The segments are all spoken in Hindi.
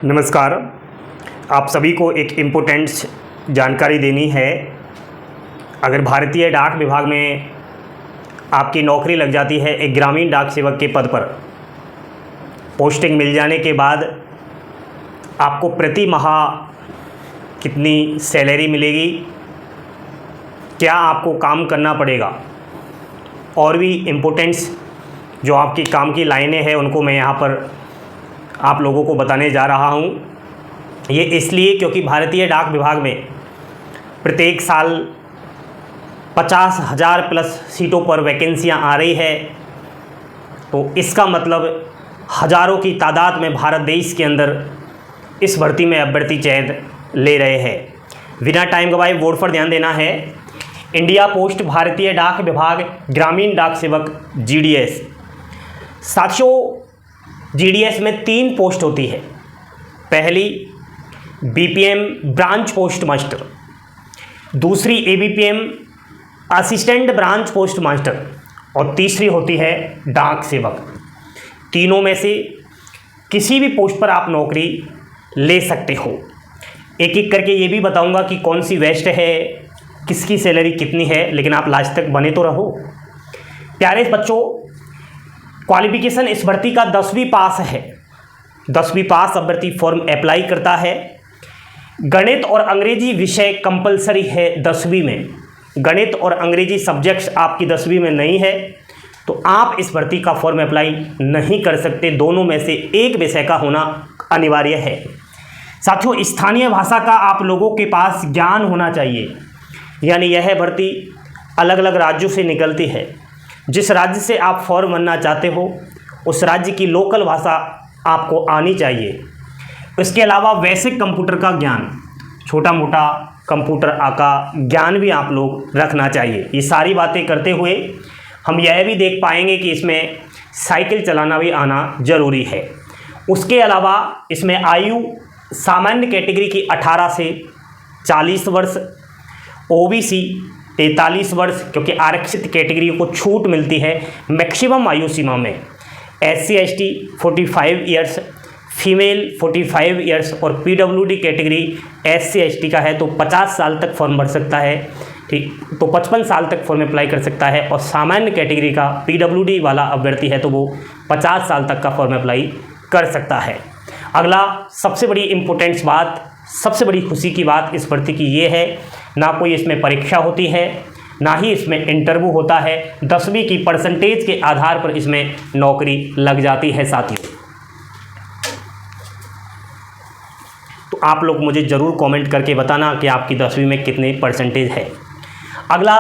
नमस्कार। आप सभी को एक इम्पोर्टेंट जानकारी देनी है। अगर भारतीय डाक विभाग में आपकी नौकरी लग जाती है एक ग्रामीण डाक सेवक के पद पर, पोस्टिंग मिल जाने के बाद आपको प्रति माह कितनी सैलरी मिलेगी, क्या आपको काम करना पड़ेगा, और भी इम्पोर्टेंट्स जो आपकी काम की लाइनें हैं उनको मैं यहाँ पर आप लोगों को बताने जा रहा हूँ। ये इसलिए क्योंकि भारतीय डाक विभाग में प्रत्येक साल 50,000 प्लस सीटों पर वैकेंसियाँ आ रही है। तो इसका मतलब हज़ारों की तादाद में भारत देश के अंदर इस भर्ती में अभ्यर्थी चयन ले रहे हैं। बिना टाइम गवाए बोर्ड पर ध्यान देना है। इंडिया पोस्ट भारतीय डाक विभाग ग्रामीण डाक सेवक GDS। साथियों, GDS में 3 पोस्ट होती है। पहली BPM ब्रांच पोस्ट मास्टर, दूसरी ABPM assistant branch post master और तीसरी होती है डाक सेवक। तीनों में से किसी भी पोस्ट पर आप नौकरी ले सकते हो। एक एक करके ये भी बताऊंगा कि कौन सी वेस्ट है, किसकी सैलरी कितनी है, लेकिन आप लास्ट तक बने तो रहो। प्यारे बच्चों, क्वालिफिकेशन इस भर्ती का 10वीं पास है। 10वीं पास अभ्यर्थी फॉर्म अप्लाई करता है। गणित और अंग्रेजी विषय कंपलसरी है 10वीं में। गणित और अंग्रेजी सब्जेक्ट्स आपकी 10वीं में नहीं है तो आप इस भर्ती का फॉर्म अप्लाई नहीं कर सकते। दोनों में से एक विषय का होना अनिवार्य है। साथियों, स्थानीय भाषा का आप लोगों के पास ज्ञान होना चाहिए। यानी यह भर्ती अलग अलग राज्यों से निकलती है। जिस राज्य से आप फॉर्म भरना चाहते हो उस राज्य की लोकल भाषा आपको आनी चाहिए। इसके अलावा बेसिक कंप्यूटर का ज्ञान, छोटा मोटा कंप्यूटर का ज्ञान भी आप लोग रखना चाहिए। ये सारी बातें करते हुए हम यह भी देख पाएंगे कि इसमें साइकिल चलाना भी आना ज़रूरी है। उसके अलावा इसमें आयु सामान्य कैटेगरी की 18 से 40 वर्ष, OBC 43 वर्ष, क्योंकि आरक्षित कैटेगरी को छूट मिलती है मैक्सिमम आयु सीमा में। SC ST 45 years, female 45 years और PWD कैटेगरी SC ST का है तो 50 साल तक फॉर्म भर सकता है। ठीक, तो 55 साल तक फॉर्म अप्लाई कर सकता है। और सामान्य कैटेगरी का PWD वाला अभ्यर्थी है तो वो 50 साल तक का फॉर्म अप्लाई कर सकता है। अगला सबसे बड़ी इम्पोर्टेंट बात, सबसे बड़ी खुशी की बात इस भर्ती की ये है, ना कोई इसमें परीक्षा होती है, ना ही इसमें इंटरव्यू होता है। 10वीं की परसेंटेज के आधार पर इसमें नौकरी लग जाती है साथियों। तो आप लोग मुझे ज़रूर कमेंट करके बताना कि आपकी 10वीं में कितने परसेंटेज है। अगला,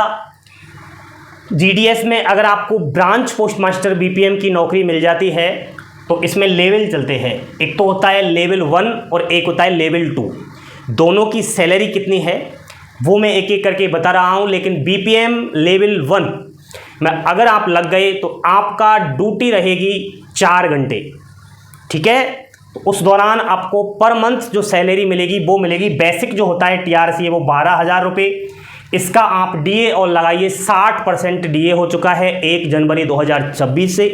GDS में अगर आपको ब्रांच पोस्ट मास्टर BPM की नौकरी मिल जाती है तो इसमें लेवल चलते हैं। एक तो होता है लेवल 1 और एक होता है लेवल 2। दोनों की सैलरी कितनी है वो मैं एक एक करके बता रहा हूं। लेकिन BPM लेवल 1 में अगर आप लग गए तो आपका ड्यूटी रहेगी 4 घंटे। ठीक है, तो उस दौरान आपको पर मंथ जो सैलरी मिलेगी वो मिलेगी। बेसिक जो होता है TRC है वो 12,000 रुपये। इसका आप DA और लगाइए 60% DA हो चुका है 1 जनवरी 2026 से,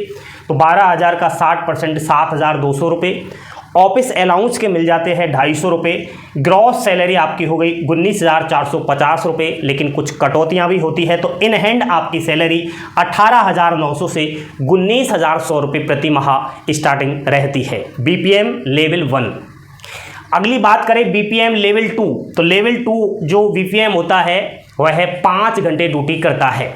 तो 12,000 का 60% 7,200 रुपये। ऑफिस अलाउंस के मिल जाते हैं 250 रुपये। ग्रॉस सैलरी आपकी हो गई 19,450 रुपये, लेकिन कुछ कटौतियाँ भी होती है तो इन हैंड आपकी सैलरी 18,900 से 19,100 रुपये प्रति माह स्टार्टिंग रहती है। BPM level 1। अगली बात करें BPM लेवल 2, तो लेवल 2 जो BPM होता है वह 5 घंटे ड्यूटी करता है।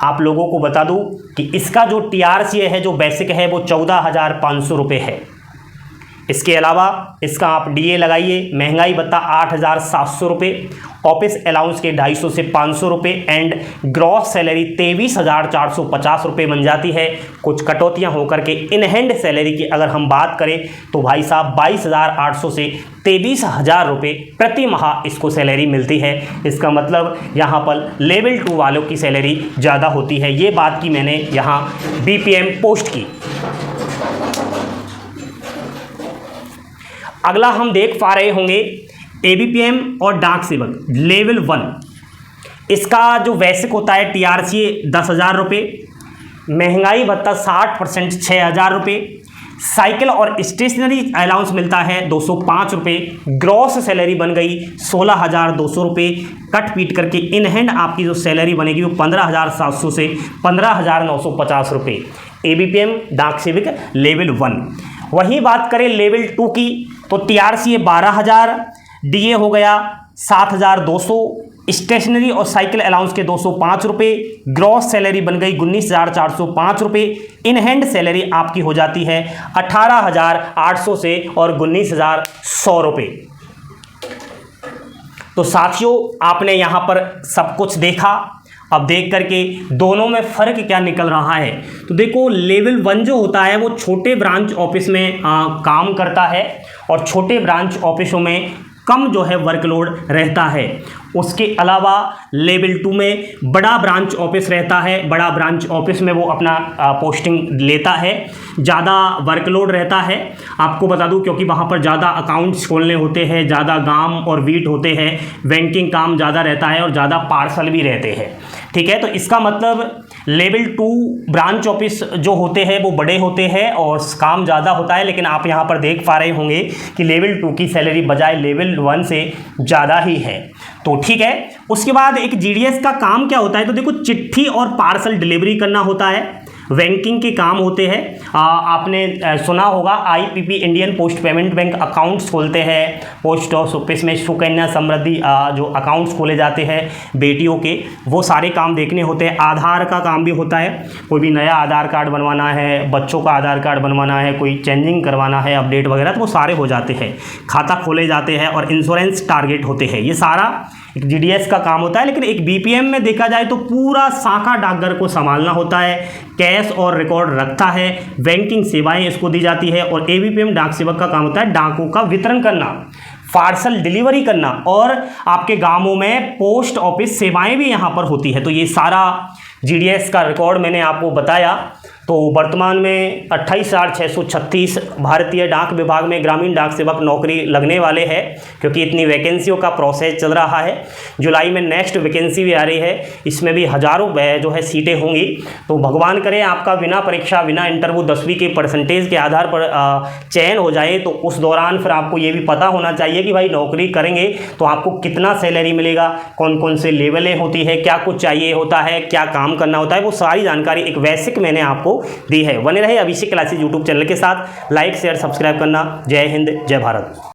आप लोगों को बता दूं कि इसका जो TRC है, जो बेसिक है, वो 14,500 रुपये है। इसके अलावा इसका आप DA लगाइए, महंगाई भत्ता 8,700 रुपये, ऑफिस अलाउंस के 250 से 500 रुपये एंड ग्रॉस सैलरी 23,450 रुपये बन जाती है। कुछ कटौतियां होकर के इन हैंड सैलरी की अगर हम बात करें तो भाई साहब 22,800 से 23,000 रुपये प्रति माह इसको सैलरी मिलती है। इसका मतलब यहाँ पर लेवल 2 वालों की सैलरी ज़्यादा होती है। ये बात की मैंने यहाँ BPM पोस्ट की। अगला हम देख पा रहे होंगे ABPM और डाक सेवक लेवल 1। इसका जो बेसिक होता है TRC 10,000 रुपये, महंगाई भत्ता 60% 6,000 रुपये, साइकिल और स्टेशनरी अलाउंस मिलता है 205 रुपये, ग्रॉस सैलरी बन गई 16,200 रुपये, कट पीट करके इन हैंड आपकी जो सैलरी बनेगी वो 15,700 से 15,950 रुपये। ABPM डाक सेवक लेवल 1। वहीं बात करें लेवल 2 की तो TRCA 12,000, DA हो गया 7,200, स्टेशनरी और साइकिल अलाउंस के 205 रुपये, ग्रॉस सैलरी बन गई 19,405 रुपये, इन हैंड सैलरी आपकी हो जाती है 18,800 से और 19,100 रुपये। तो साथियों आपने यहाँ पर सब कुछ देखा। अब देख करके दोनों में फ़र्क क्या निकल रहा है, तो देखो लेवल 1 जो होता है वो छोटे ब्रांच ऑफिस में काम करता है और छोटे ब्रांच ऑफिसों में कम जो है वर्कलोड रहता है। उसके अलावा लेवल 2 में बड़ा ब्रांच ऑफिस रहता है, बड़ा ब्रांच ऑफिस में वो अपना पोस्टिंग लेता है, ज़्यादा वर्कलोड रहता है। आपको बता दूं क्योंकि वहाँ पर ज़्यादा अकाउंट्स खोलने होते हैं, ज़्यादा गाम और वीट होते हैं, बैंकिंग काम ज़्यादा रहता है और ज़्यादा पार्सल भी रहते हैं। ठीक है, तो इसका मतलब लेवल 2 ब्रांच ऑफिस जो होते हैं वो बड़े होते हैं और काम ज़्यादा होता है, लेकिन आप यहाँ पर देख पा रहे होंगे कि लेवल 2 की सैलरी बजाय लेवल 1 से ज़्यादा ही है। तो ठीक है, उसके बाद एक GDS का काम क्या होता है, तो देखो चिट्ठी और पार्सल डिलीवरी करना होता है, बैंकिंग के काम होते हैं। आपने सुना होगा IPP Indian post payment bank accounts खोलते हैं, पोस्ट ऑफिस में सुकन्या समृद्धि जो अकाउंट्स खोले जाते हैं बेटियों के, वो सारे काम देखने होते हैं। आधार का काम भी होता है, कोई भी नया आधार कार्ड बनवाना है, बच्चों का आधार कार्ड बनवाना है, कोई चेंजिंग करवाना है, अपडेट वगैरह, तो वो सारे हो जाते हैं। खाता खोले जाते हैं और इंश्योरेंस टारगेट होते हैं, ये सारा एक GDS का काम होता है। लेकिन एक BPM में देखा जाए तो पूरा शाखा डाकघर को संभालना होता है, कैश और रिकॉर्ड रखता है, बैंकिंग सेवाएं इसको दी जाती है। और ABPM डाक सेवक का काम होता है डाकों का वितरण करना, पार्सल डिलीवरी करना और आपके गांवों में पोस्ट ऑफिस सेवाएं भी यहाँ पर होती है। तो ये सारा GDS का रिकॉर्ड मैंने आपको बताया। तो वर्तमान में 28,636 भारतीय डाक विभाग में ग्रामीण डाक सेवक नौकरी लगने वाले हैं, क्योंकि इतनी वैकेंसियों का प्रोसेस चल रहा है। जुलाई में नेक्स्ट वैकेंसी भी आ रही है, इसमें भी हज़ारों जो है सीटें होंगी। तो भगवान करे आपका बिना परीक्षा बिना इंटरव्यू 10वीं के परसेंटेज के आधार पर चयन हो जाए। तो उस दौरान फिर आपको ये भी पता होना चाहिए कि भाई नौकरी करेंगे तो आपको कितना सैलरी मिलेगा, कौन कौन से लेवलें होती है, क्या कुछ चाहिए होता है, क्या काम करना होता है, वो सारी जानकारी एक बेसिक मैंने आपको दी है। बने रहे अभिषेक क्लासेस यूट्यूब चैनल के साथ। लाइक शेयर सब्सक्राइब करना। जय हिंद, जय भारत।